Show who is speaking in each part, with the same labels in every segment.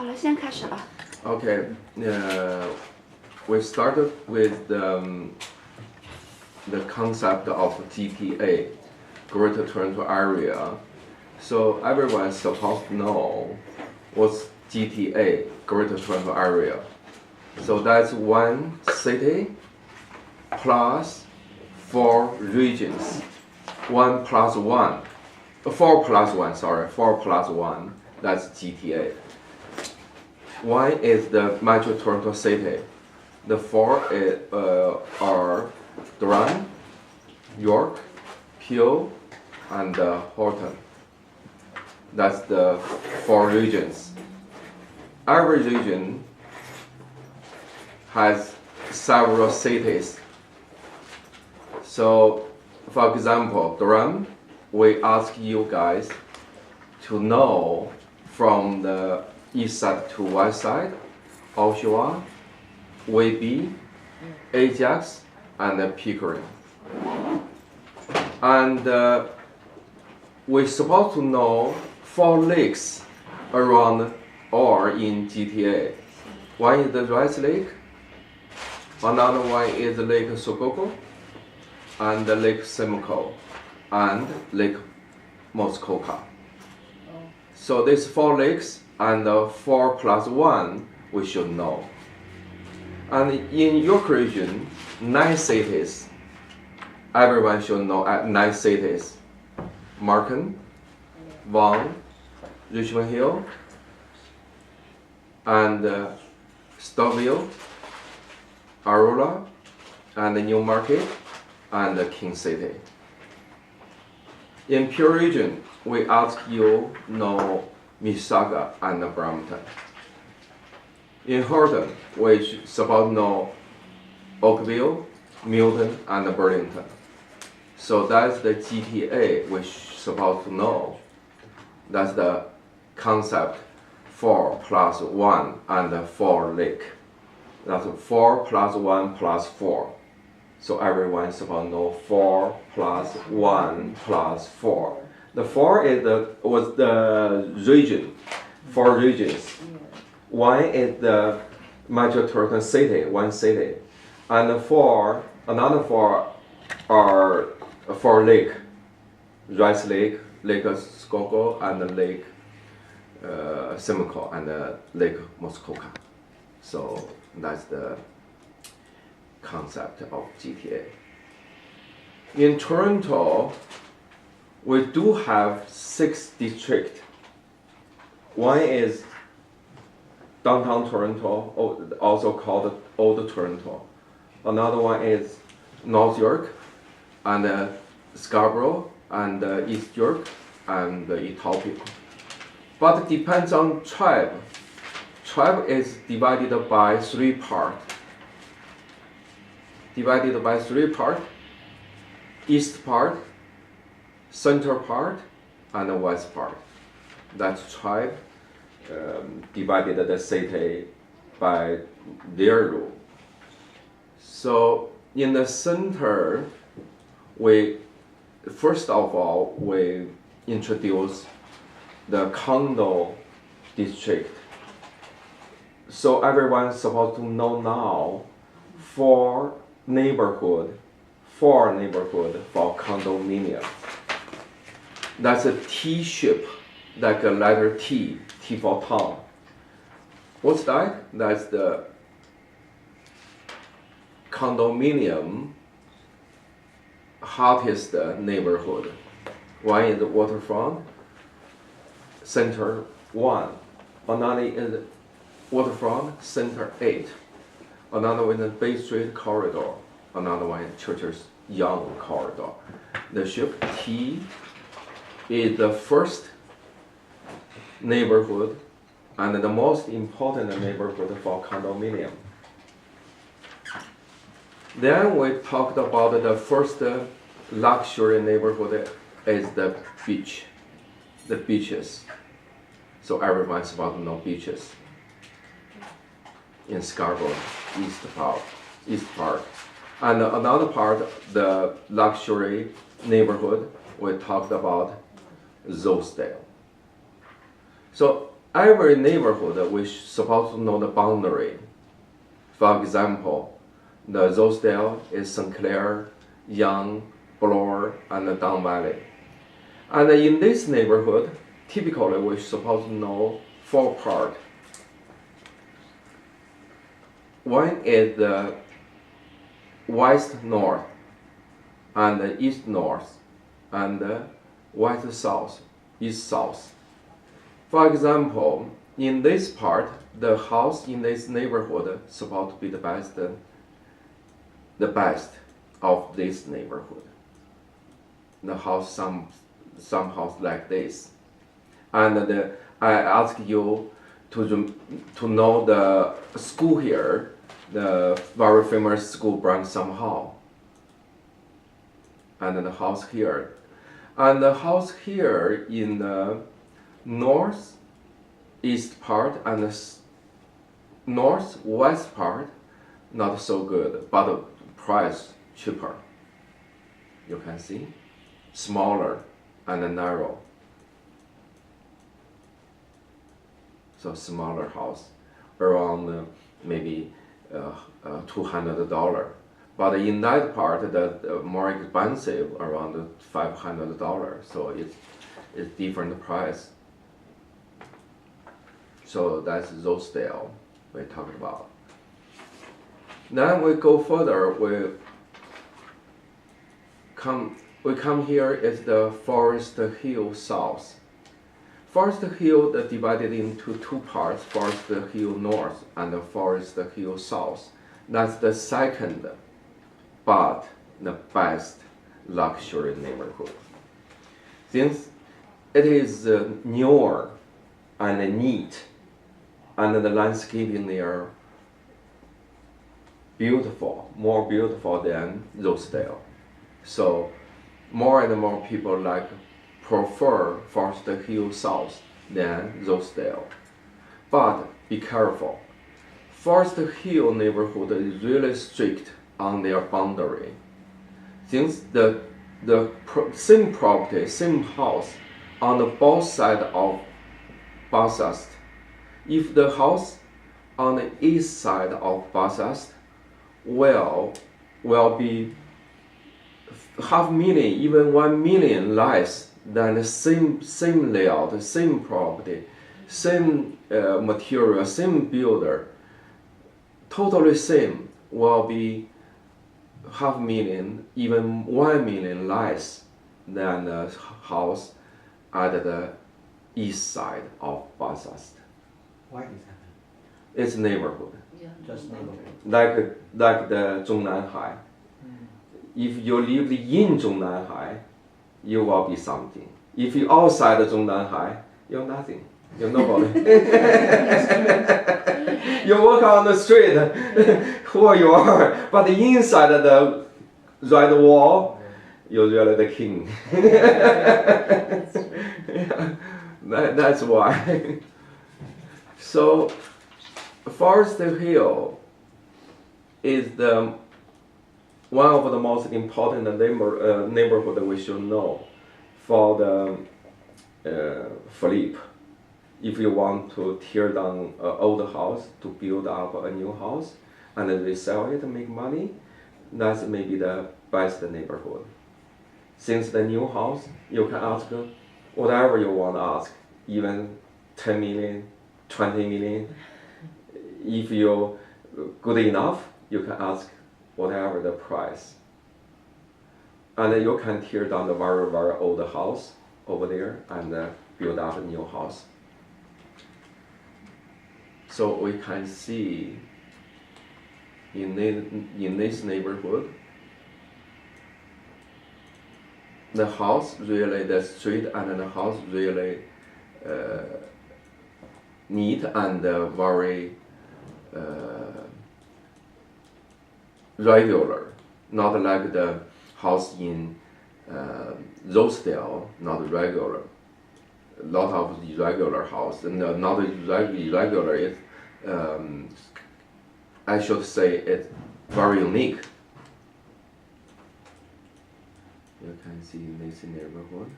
Speaker 1: 好了，现在开始了。
Speaker 2: Okay, we started with the concept of GTA, Greater Toronto Area. So everyone's supposed to know what's GTA, Greater Toronto Area. So that's one city plus 4 regions. 4 plus 1, that's GTA. 1 is the Metro Toronto City. The 4 are Durham, York, Peel, and Horton. That's the 4 regions. Every region has several cities. So, for example, Durham, we ask you guys to know from the east side to west side, Oshawa, Whitby, Ajax, and Pickering. And we're supposed to know 4 lakes around or in GTA. One is the Rice Lake, another one is Lake Sogogo, and Lake Simcoe, and Lake Muskoka. So these 4 lakes and 4 plus 1 we should know. And in York region, 9 cities. Everyone should know 9 cities. Markham, Vaughan, Richmond Hill, and Stouffville, Aurora, and Newmarket, and King City. In Peel region, we ask you know Mississauga and Brampton. In Horton, we supposed to know Oakville, Milton, and Burlington. So that's the GTA we supposed to know. That's the concept 4 plus 1 and 4 lake. That's 4 plus 1 plus 4. So everyone is supposed to know 4 plus 1 plus 4. The 4 was the region, 4 regions. 1 is the metropolitan city, 1 city, and another 4 are 4 lake, Rice Lake, Lake Sogogo, and Lake Simcoe, and Lake Muskoka. So that's the concept of GTA. In Toronto, we do have 6 districts. 1 is downtown Toronto, also called Old Toronto. Another one is North York, and Scarborough, and East York, and Etobicoke. But it depends on tribe. Tribe is divided by 3 parts. East part, center part, and west part. That's tribe divided the city by their rule. So in the center, first of all, we introduce the condo district. So everyone's supposed to know now 4 neighborhood for condominium. That's a T shape, like a letter T for town. What's that? That's the condominium hottest neighborhood. 1 is the waterfront, center 1. Another is waterfront, center 8. Another one is Bay Street corridor. Another one is Church's Young corridor. The shape T is the first neighborhood and the most important neighborhood for condominium. Then we talked about the first luxury neighborhood is the beach, the beaches. So everyone's supposed to know beaches. In Scarborough, east part. And another part, the luxury neighborhood, we talked about Rosedale. So every neighborhood we supposed to know the boundary. For example, the Rosedale is St. Clair, Young, Bloor, and Don Valley. And in this neighborhood, typically we're supposed to know 4 parts. One is the west-north, and the east-north, and the west-south, east-south. For example, in this part, the house in this neighborhood is supposed to be the best of this neighborhood. The house, some house like this, and I ask you to know the school here, the very famous school Branksome Hall, and the house here, and the house here in the northeast part and the northwest part, not so good, but the price cheaper. You can see, smaller and narrow. So smaller house, around maybe $200. But in that part, the more expensive, around $500. So it's different price. So that's Rosedale we talked about. Then we go further. We come here is the Forest Hill South. Forest Hill is divided into 2 parts, Forest Hill North and the Forest Hill South. That's the second, but the best luxury neighborhood. Since it is newer and neat, and the landscaping there beautiful, more beautiful than Rosedale. So more and more people prefer Forest Hill South than Rosedale. But be careful. Forest Hill neighborhood is really strict on their boundary. Since the same property, same house on the both sides of Bathurst, if the house on the east side of Bathurst will be $500,000, even $1 million less than the same layout, same property, same material, same builder, totally same, will be $500,000, even $1 million less than the house at the east side of Bathurst.
Speaker 1: Why is that?
Speaker 2: It's neighborhood.
Speaker 3: Yeah.
Speaker 1: Just neighborhood.
Speaker 2: Like the Zhongnanhai. If you live in Zhongnanhai, you will be something. If you outside Zhongnanhai, you're nothing. You're nobody. You walk on the street, who you are, but inside the red wall, you're really the king.
Speaker 3: That's true.
Speaker 2: That's why. So, Forest Hill is one of the most important neighborhood we should know for the Philippe. If you want to tear down an old house to build up a new house and then resell it and make money, that's maybe the best neighborhood. Since the new house, you can ask whatever you want to ask, even 10 million, 20 million. If you're good enough, you can ask whatever the price. And then you can tear down the very, very old house over there and build up a new house. So we can see in this neighborhood, the house really, the street and the house really neat and very regular, not like the house in Rosedale, not regular. A lot of irregular house, and not irregular. It, I should say, it's very unique. You can see in this neighborhood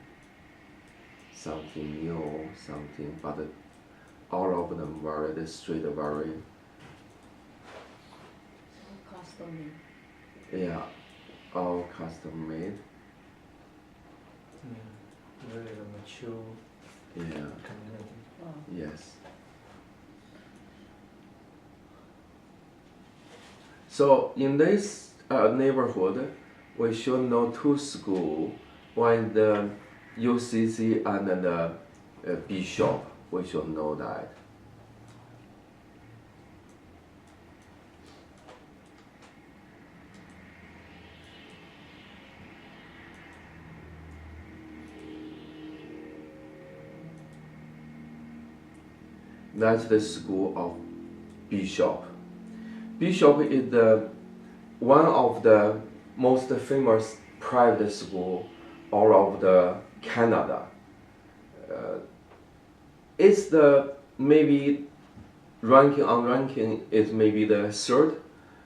Speaker 2: something new, something, but of them very the street very
Speaker 3: Custom.
Speaker 2: yeah, all custom made.
Speaker 1: Yeah, really a mature
Speaker 2: Yeah,
Speaker 1: community.
Speaker 3: Wow.
Speaker 2: yes. So in this neighborhood, we should know two schools. One the UCC and the Bishop. We should know that. That's the school of Bishop. Bishop is the one of the most famous private school all over the Canada. It's the maybe ranking is maybe the third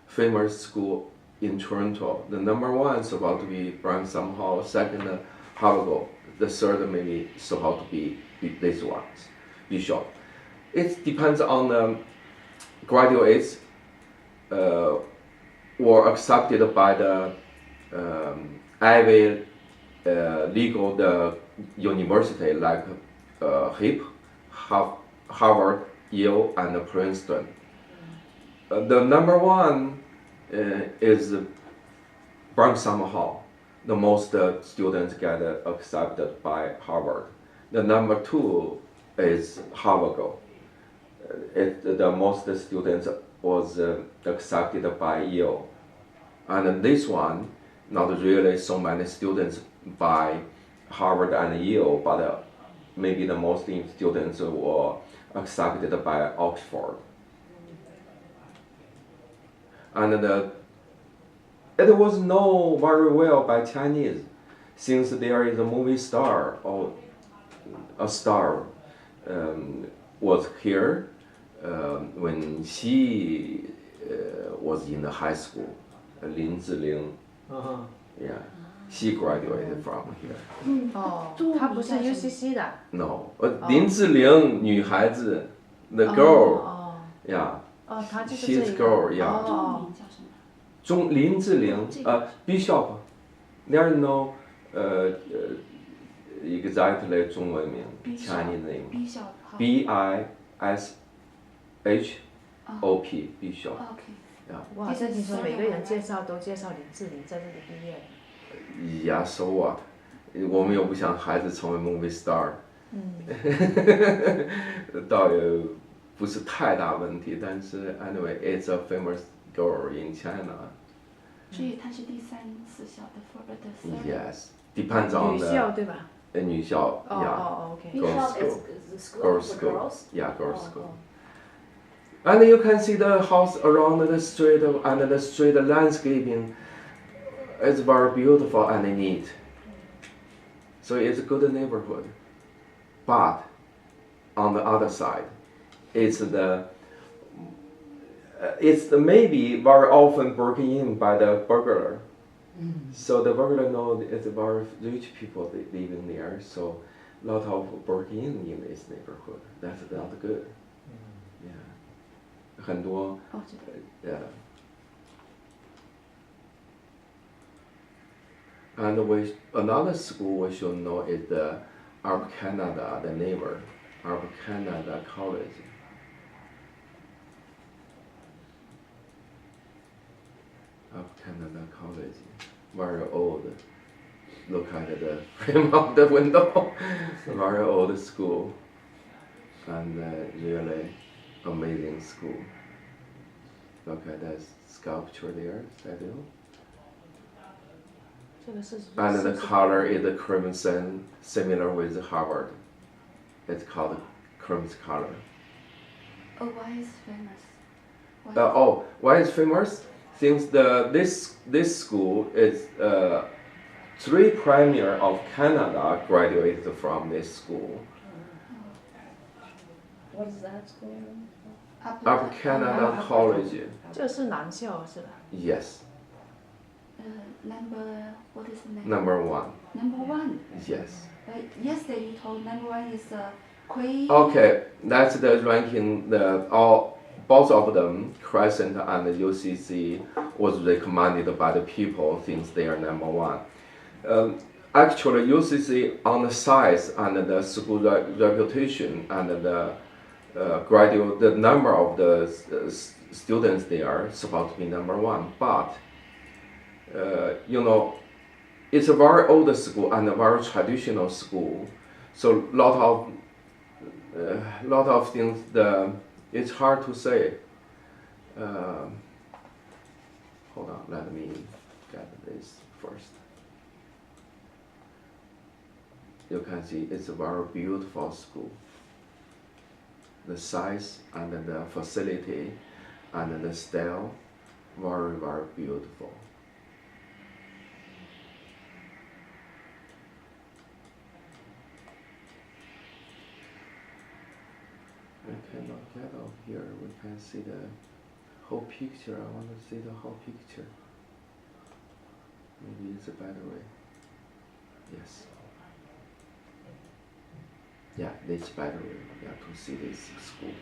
Speaker 2: famous school in Toronto. The number one is about to be Brian Somehow, second Harvard, the third maybe supposed to be this one, Bishop. It depends on the graduates were accepted by the Ivy legal the university like HIP, Harvard, Yale, and Princeton. The number one is Brigham Hall. The most students get accepted by Harvard. The number two is Harvard. The most students was accepted by Yale. And this one, not really so many students by Harvard and Yale, but maybe the most students were accepted by Oxford. And it was known very well by Chinese, since there is a movie star or a star was here when she was in the high school. Lin Ziling, yeah, she graduated from here.
Speaker 3: 哦，她不是 UCC 的。
Speaker 2: No, 林志玲女孩子 the girl,
Speaker 3: 哦
Speaker 2: yeah,
Speaker 3: 哦，她就是
Speaker 2: she's
Speaker 3: 这个。
Speaker 2: girl, yeah.
Speaker 3: 哦
Speaker 4: 名叫什么？
Speaker 2: 林志玲Bishop, there is no exactly 中文名 Chinese name.
Speaker 4: Bishop.
Speaker 2: B-I-S-H-O-P, Bishop.
Speaker 4: OK.
Speaker 3: 我好像听说每个人介绍都介绍林志玲在这里毕业。
Speaker 2: Yeah, so what? 我们又不想孩子成为 movie star. 倒也不是太大问题，但是 anyway, it's a famous girl in China.
Speaker 4: 所以她是第三四校的 for the third.
Speaker 2: Yes, depends on
Speaker 3: 女
Speaker 2: the
Speaker 3: 校对吧？
Speaker 2: 女校,
Speaker 3: 哦
Speaker 2: yeah,
Speaker 3: 哦 OK。
Speaker 2: girls
Speaker 5: Bishop
Speaker 2: school,
Speaker 5: is the school
Speaker 2: girls
Speaker 5: for
Speaker 2: school,
Speaker 5: girls.
Speaker 2: yeah, girls school.
Speaker 3: 哦
Speaker 2: And you can see the house around the street and the street landscaping is very beautiful and neat. So it's a good neighborhood. But on the other side, it's the maybe very often broken in by the burglar. So the burglar knows it's very rich people living there. So a lot of breaking in this neighborhood. That's not good. Yeah. 很多
Speaker 4: 哦，这个
Speaker 2: yeah. And another school we should know is the Arab Canada, the neighbor, Arab Canada College. Arab Canada College, very old. Look at the frame of the window. Very old school, and really amazing school. Look at that sculpture there, statue.
Speaker 3: 这个是。
Speaker 2: And the color is the crimson, similar with Harvard. It's called crimson color.
Speaker 4: Oh, why is famous?
Speaker 2: Why is famous? Since this school is 3 premier of Canada graduated from this school.
Speaker 5: What is that school?
Speaker 2: Upper Canada College.
Speaker 3: 这个是男校是吧？
Speaker 2: Yes,
Speaker 4: Number, what is the name?
Speaker 2: number 1.
Speaker 4: Number one.
Speaker 2: Yes.
Speaker 4: Yesterday you told number one is
Speaker 2: Okay, that's the ranking. Both of them, Crescent and UCC, was recommended by the people since they are number one. Actually, UCC on the size and the school reputation and the the number of the students there supposed to be number one, but you know, it's a very old school and a very traditional school, so lot of things. It's hard to say. Hold on, let me get this first. You can see it's a very beautiful school. The size and the facility and the style, very, very beautiful. I cannot get up here. We can see the whole picture. I want to see the whole picture. Maybe it's a better way. Yes. Yeah, this better way. Yeah, to see this school.